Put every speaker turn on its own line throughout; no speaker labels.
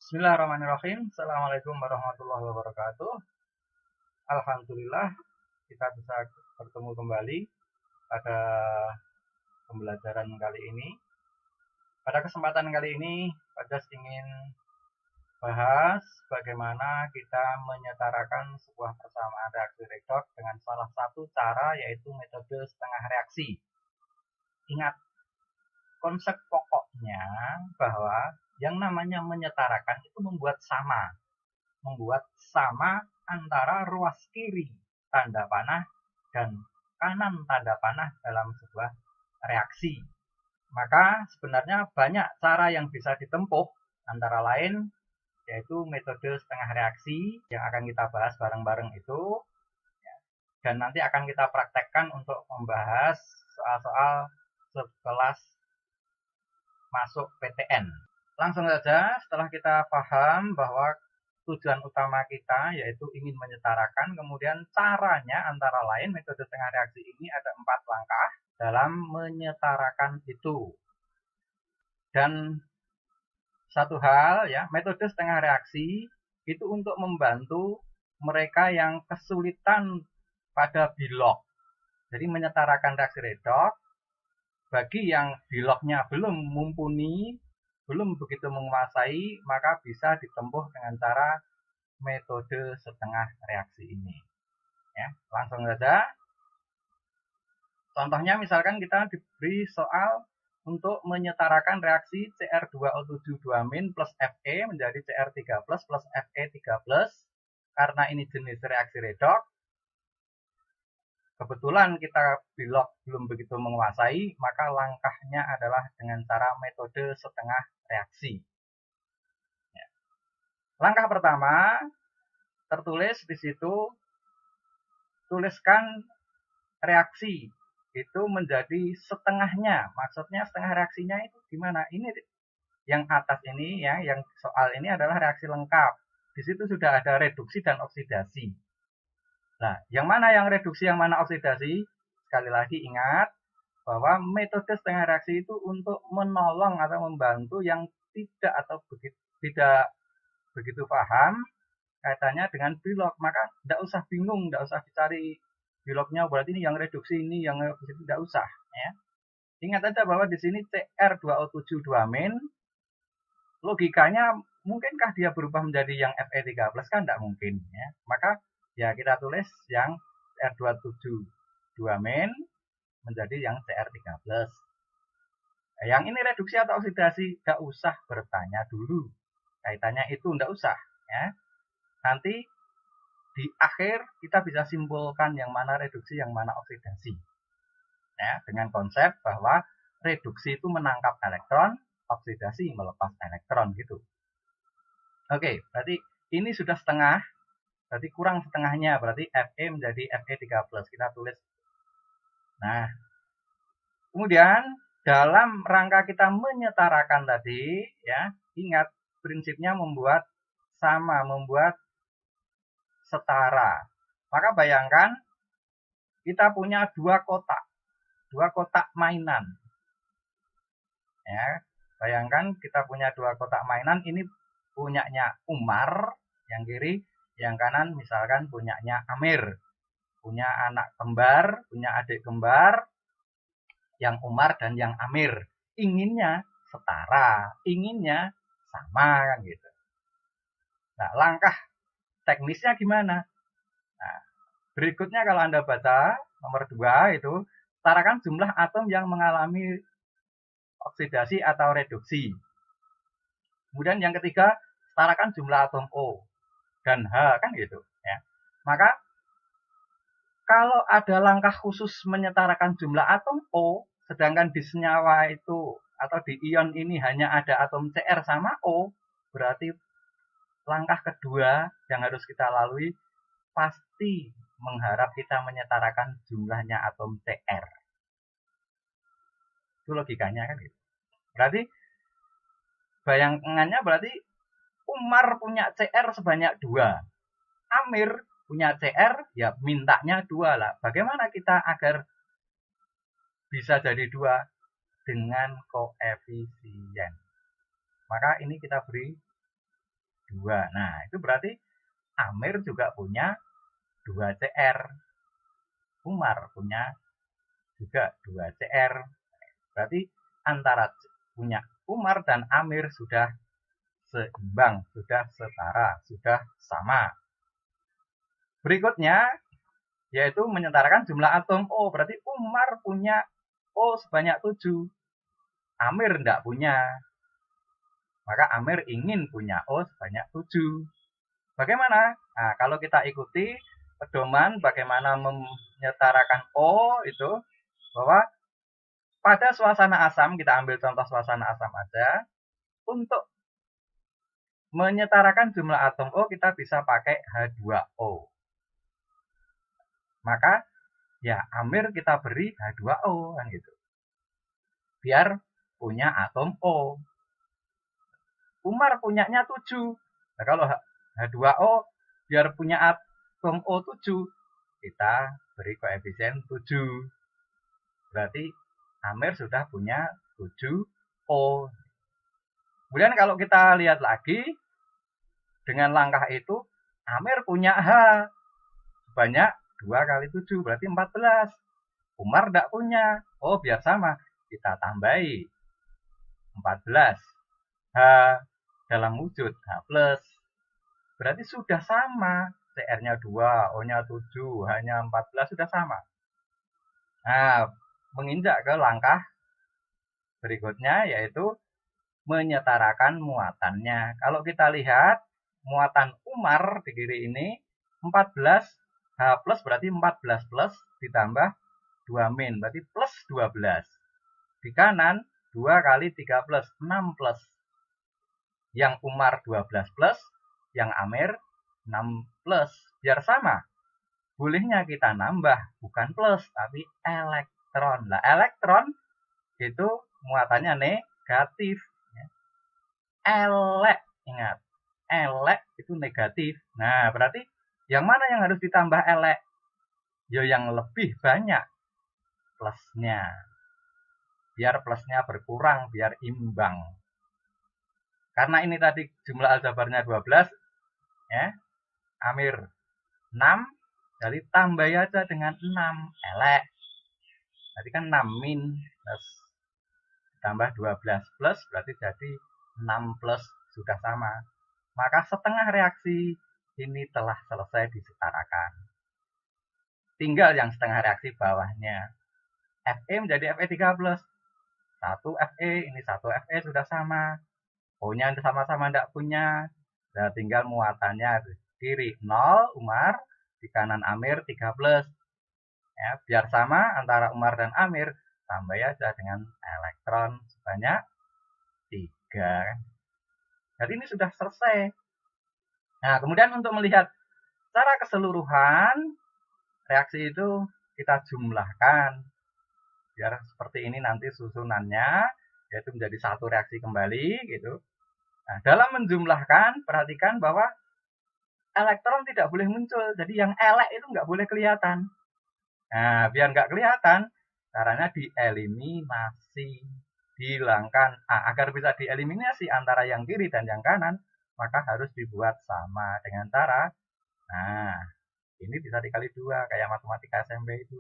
Bismillahirrahmanirrahim. Assalamualaikum warahmatullahi wabarakatuh. Alhamdulillah kita bisa bertemu kembali pada pembelajaran kali ini. Pada kesempatan kali ini, Padas ingin bahas bagaimana kita menyetarakan sebuah persamaan reaksi redoks dengan salah satu cara, yaitu metode setengah reaksi. Ingat, konsep pokoknya bahwa yang namanya menyetarakan itu membuat sama antara ruas kiri tanda panah dan kanan tanda panah dalam sebuah reaksi. Maka sebenarnya banyak cara yang bisa ditempuh, antara lain yaitu metode setengah reaksi yang akan kita bahas bareng-bareng itu, dan nanti akan kita praktekkan untuk membahas soal-soal sekelas masuk PTN. Langsung saja, setelah kita paham bahwa tujuan utama kita yaitu ingin menyetarakan, kemudian caranya antara lain metode setengah reaksi ini ada 4 langkah dalam menyetarakan itu. Dan satu hal ya, metode setengah reaksi itu untuk membantu mereka yang kesulitan pada bilog. Jadi menyetarakan reaksi redoks bagi yang bilognya belum mumpuni, belum begitu menguasai, maka bisa ditempuh dengan cara metode setengah reaksi ini. Ya, langsung saja. Contohnya misalkan kita diberi soal untuk menyetarakan reaksi Cr2O7 2- plus Fe menjadi Cr3+ plus Fe3+. Karena ini jenis reaksi redoks, kebetulan kita bilog belum begitu menguasai, maka langkahnya adalah dengan cara metode setengah reaksi. Ya. Langkah pertama, tertulis di situ, tuliskan reaksi itu menjadi setengahnya. Maksudnya setengah reaksinya itu gimana? Ini yang atas ini ya, yang soal ini adalah reaksi lengkap. Di situ sudah ada reduksi dan oksidasi. Nah, yang mana yang reduksi, yang mana oksidasi? Sekali lagi ingat bahwa metode setengah reaksi itu untuk menolong atau membantu yang tidak begitu paham kaitannya dengan bilog. Maka tidak usah bingung, tidak usah dicari bilognya berarti ini yang reduksi, ini yang reduksi, tidak usah. Ya. Ingat aja bahwa di sini Cr2O7 2-, logikanya mungkinkah dia berubah menjadi yang Fe3+? Kan tidak mungkin. Ya. Maka ya kita tulis yang Cr2O7 2- menjadi yang Cr3+. Nah, yang ini reduksi atau oksidasi? Tidak usah bertanya dulu. Kaitannya itu tidak usah. Ya. Nanti di akhir kita bisa simpulkan yang mana reduksi, yang mana oksidasi. Ya, dengan konsep bahwa reduksi itu menangkap elektron, oksidasi melepas elektron gitu. Oke, berarti ini sudah setengah, berarti kurang setengahnya, berarti Fe menjadi Fe3+. Kita tulis. Nah, kemudian dalam rangka kita menyetarakan tadi, ya, ingat prinsipnya membuat setara. Maka bayangkan kita punya dua kotak mainan. Ya, bayangkan kita punya dua kotak mainan, ini punyanya Umar yang kiri, yang kanan misalkan punyanya Amir. Punya anak kembar, punya adik kembar, yang Umar dan yang Amir. Inginnya setara, inginnya sama kan gitu. Nah, langkah teknisnya gimana? Nah, berikutnya kalau Anda baca nomor 2 itu, setarakan jumlah atom yang mengalami oksidasi atau reduksi. Kemudian yang ketiga, setarakan jumlah atom O dan H kan gitu ya. Maka kalau ada langkah khusus menyetarakan jumlah atom O, sedangkan di senyawa itu atau di ion ini hanya ada atom Cr sama O, berarti langkah kedua yang harus kita lalui pasti mengharap kita menyetarakan jumlahnya atom Cr. Itu logikanya kan gitu. Berarti bayangannya berarti Umar punya Cr sebanyak 2. Amir punya Cr, ya mintanya 2 lah. Bagaimana kita agar bisa jadi 2? Dengan koefisien. Maka ini kita beri 2. Nah, itu berarti Amir juga punya 2 CR. Umar punya juga 2 CR. Berarti antara punya Umar dan Amir sudah seimbang, sudah setara, sudah sama. Berikutnya yaitu menyetarakan jumlah atom O. Berarti Umar punya O sebanyak 7. Amir tidak punya. Maka Amir ingin punya O sebanyak 7. Bagaimana? Nah, kalau kita ikuti pedoman bagaimana menyetarakan O itu, bahwa pada suasana asam, kita ambil contoh suasana asam aja, untuk menyetarakan jumlah atom O kita bisa pakai H2O. Maka ya Amir kita beri H2O kan gitu. Biar punya atom O. Umar punyanya 7. Nah, kalau H2O biar punya atom O7, kita beri koefisien 7. Berarti Amir sudah punya 7O. Kemudian kalau kita lihat lagi, dengan langkah itu, Amir punya H sebanyak 2 kali 7, berarti 14. Umar tidak punya. Oh, biar sama. Kita tambahi 14. H dalam wujud H plus. Berarti sudah sama. CR-nya 2, O-nya 7, H-nya 14, sudah sama. Nah, menginjak ke langkah berikutnya, yaitu menyetarakan muatannya. Kalau kita lihat, muatan Umar di kiri ini 14, H plus berarti 14 plus ditambah 2 min, berarti plus 12. Di kanan 2 kali 3 plus, 6 plus. Yang Umar 12 plus, yang Amir 6 plus. Biar sama, bolehnya kita nambah, bukan plus, tapi elektron. Nah, elektron itu muatannya negatif. Elek, ingat, elek itu negatif. Nah, berarti yang mana yang harus ditambah elek? Ya yang lebih banyak plusnya. Biar plusnya berkurang, biar imbang. Karena ini tadi jumlah aljabarnya 12, ya, Amir 6, jadi tambah aja dengan 6, elek. Jadi kan 6 min plus tambah 12 plus, berarti jadi 6 plus, sudah sama. Maka setengah reaksi ini telah selesai disetarakan. Tinggal yang setengah reaksi bawahnya. Fe menjadi Fe3 plus. 1 Fe, ini 1 Fe sudah sama. O-nya sama-sama tidak punya. Nah, tinggal muatannya kiri 0 Umar, di kanan Amir 3 plus. Ya, biar sama antara Umar dan Amir, tambah aja dengan elektron sebanyak 3. Jadi ini sudah selesai. Nah, kemudian untuk melihat secara keseluruhan, reaksi itu kita jumlahkan. Biar seperti ini nanti susunannya, yaitu menjadi satu reaksi kembali, gitu. Nah, dalam menjumlahkan, perhatikan bahwa elektron tidak boleh muncul. Jadi yang elek itu nggak boleh kelihatan. Nah, biar nggak kelihatan, caranya dieliminasi. Hilangkan. Nah, agar bisa dieliminasi antara yang kiri dan yang kanan, maka harus dibuat sama dengan cara, nah, ini bisa dikali 2, kayak matematika SMP itu.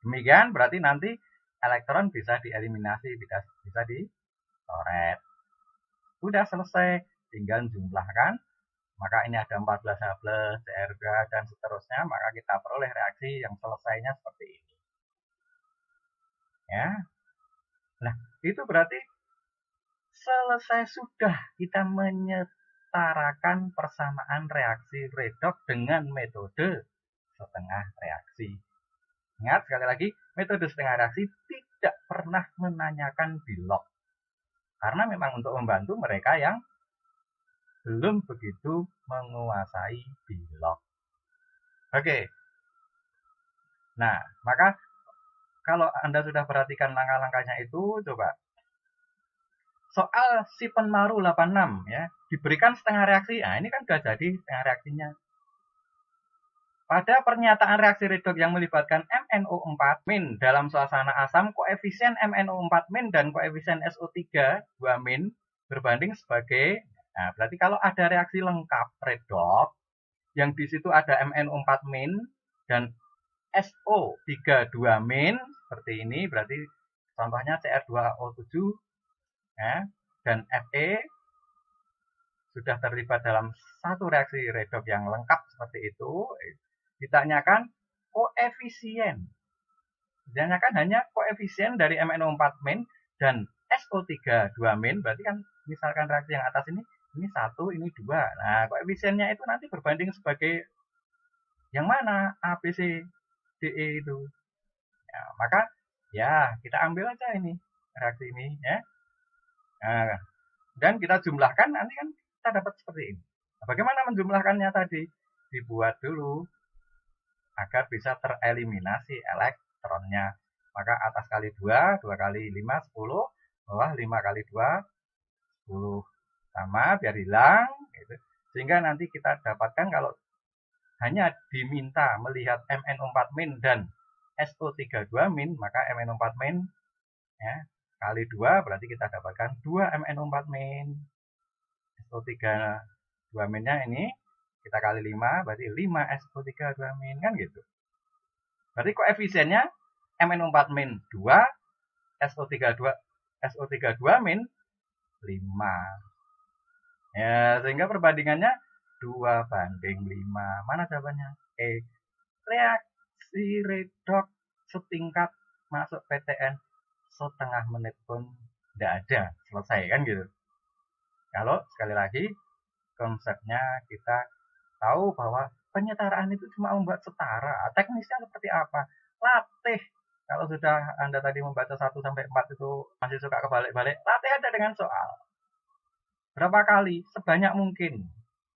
Demikian berarti nanti elektron bisa dieliminasi, bisa dicoret. Sudah selesai, tinggal jumlahkan. Maka ini ada 14 H plus, CR2, dan seterusnya. Maka kita peroleh reaksi yang selesainya seperti ini. Ya. Nah, itu berarti selesai sudah kita menyetarakan persamaan reaksi redoks dengan metode setengah reaksi. Ingat sekali lagi, metode setengah reaksi tidak pernah menanyakan Bilog. Karena memang untuk membantu mereka yang belum begitu menguasai Bilog. Oke. Nah, maka kalau Anda sudah perhatikan langkah-langkahnya itu, coba. Soal Sippenmaru 86 ya, diberikan setengah reaksi. Nah, ini kan sudah jadi setengah reaksinya. Pada pernyataan reaksi redoks yang melibatkan MnO4 min dalam suasana asam, koefisien MnO4 min dan koefisien SO3 2 min berbanding sebagai, Nah, berarti kalau ada reaksi lengkap redox yang di situ ada MnO4- dan SO32- seperti ini, berarti contohnya Cr2O7 ya, dan Fe sudah terlibat dalam satu reaksi redox yang lengkap seperti itu. Ditanyakan koefisien. Ditanyakan hanya koefisien dari MnO4- dan SO32-, berarti kan misalkan reaksi yang atas ini 1, ini 2. Nah, koefisiennya itu nanti berbanding sebagai yang mana? A, B, C, D, E itu. Ya, maka ya kita ambil aja ini reaksi ini ya. Nah, dan kita jumlahkan, nanti kan kita dapat seperti ini. Nah, bagaimana menjumlahkannya tadi? Dibuat dulu agar bisa tereliminasi elektronnya. Maka atas kali 2, 2 kali 5, 10, bawah 5 kali 2, 10. Sama, biar hilang. Gitu. Sehingga nanti kita dapatkan kalau hanya diminta melihat MnO4- dan SO32-, maka MnO4- ya, kali 2 berarti kita dapatkan 2 MnO4-. SO32-nya ini kita kali 5 berarti 5 SO32- kan gitu. Berarti koefisiennya MnO4- 2, SO32- 5. Ya, sehingga perbandingannya 2:5. Mana jawabannya? Reaksi redox setingkat masuk PTN setengah menit pun tidak ada, selesai kan gitu. Kalau sekali lagi konsepnya kita tahu bahwa penyetaraan itu cuma membuat setara. Teknisnya seperti apa? Latih. Kalau sudah Anda tadi membaca 1 sampai 4 itu masih suka kebalik-balik, latih aja dengan soal. Berapa kali? Sebanyak mungkin.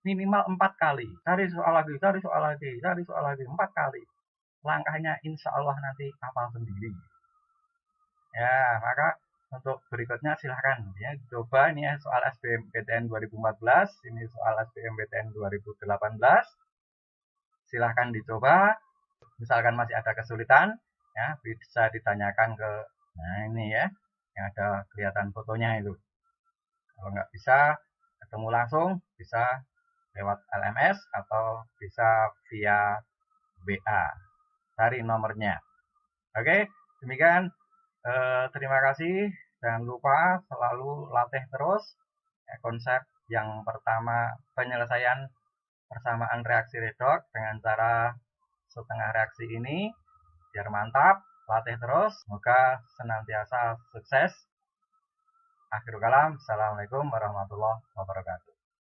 Minimal 4 kali. Cari soal lagi, cari soal lagi, cari soal lagi. 4 kali. Langkahnya insya Allah nanti hafal sendiri. Ya, maka untuk berikutnya silahkan ya coba ini ya soal SBMPTN 2014, ini soal SBMPTN 2018. Silahkan dicoba. Misalkan masih ada kesulitan, ya bisa ditanyakan ke, nah ini ya, yang ada kelihatan fotonya itu. Kalau nggak bisa ketemu langsung, bisa lewat LMS atau bisa via WA. Cari nomornya. Oke, demikian. Terima kasih. Jangan lupa selalu latih terus konsep yang pertama, penyelesaian persamaan reaksi redox dengan cara setengah reaksi ini biar mantap. Latih terus, semoga senantiasa sukses. Akhirul kalam, assalamualaikum warahmatullahi wabarakatuh.